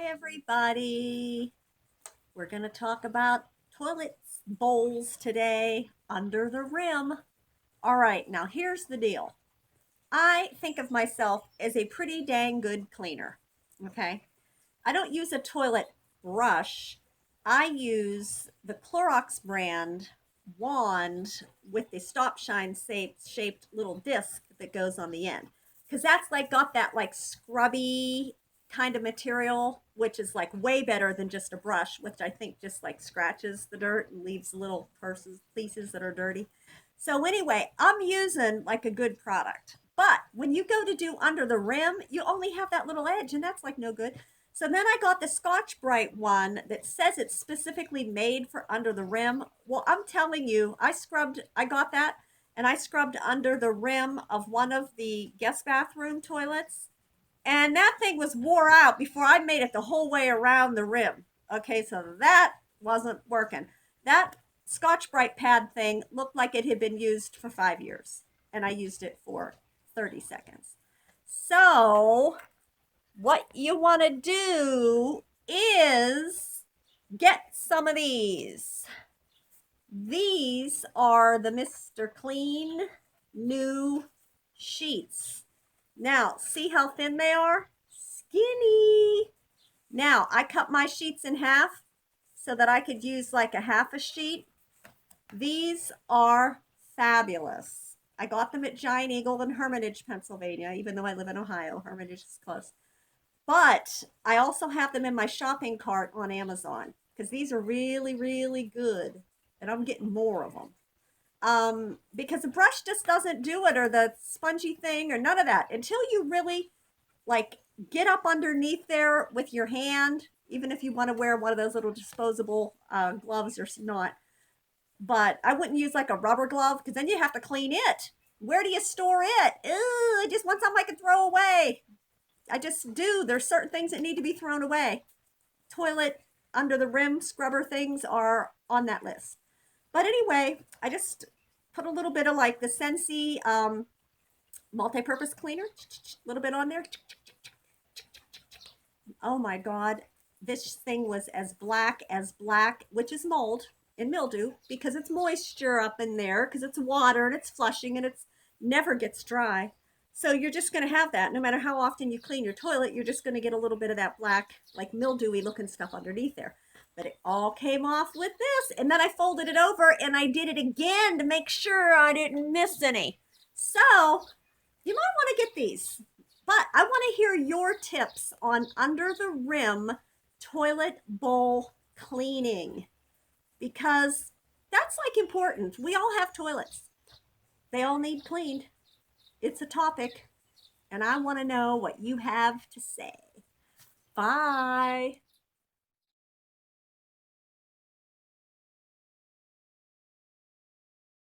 everybody. We're going to talk about toilet bowls today under the rim. All right, now here's the deal. I think of myself as a pretty dang good cleaner. Okay. I don't use a toilet brush. I use the Clorox brand wand with the stop shine shaped little disc that goes on the end. Because that's like got that like scrubby kind of material, which is like way better than just a brush, which I think just like scratches the dirt and leaves little pieces that are dirty. So anyway, I'm using like a good product. But when you go to do under the rim, you only have that little edge, and that's like no good. So then I got the Scotch-Brite one that says it's specifically made for under the rim. Well, I'm telling you, I got that, and I scrubbed under the rim of one of the guest bathroom toilets, and that thing was wore out before I made it the whole way around the rim. Okay, so that wasn't working. That Scotch-Brite pad thing looked like it had been used for 5 years, and I used it for 30 seconds. So what you want to do is get some of these. These are the Mr. Clean new sheets. Now, see how thin they are? Skinny. Now, I cut my sheets in half so that I could use like a half a sheet. These are fabulous. I got them at Giant Eagle in Hermitage, Pennsylvania, even though I live in Ohio. Hermitage is close. But I also have them in my shopping cart on Amazon because these are really, really good. And I'm getting more of them. Because the brush just doesn't do it, or the spongy thing, or none of that until you really like get up underneath there with your hand, even if you want to wear one of those little disposable gloves or not. But I wouldn't use like a rubber glove because then you have to clean it. Where do you store it? Ew, I just want something I can throw away. I just do. There's certain things that need to be thrown away. Toilet under the rim scrubber things are on that list. But anyway, I just put a little bit of like the Scentsy multi-purpose cleaner, a little bit on there. Oh my God, this thing was as black, which is mold and mildew because it's moisture up in there because it's water and it's flushing and it's never gets dry. So you're just going to have that no matter how often you clean your toilet. You're just going to get a little bit of that black, like mildewy looking stuff underneath there. But it all came off with this. And then I folded it over and I did it again to make sure I didn't miss any. So you might want to get these. But I want to hear your tips on under the rim toilet bowl cleaning because that's like important. We all have toilets. They all need cleaned. It's a topic, and I want to know what you have to say. Bye.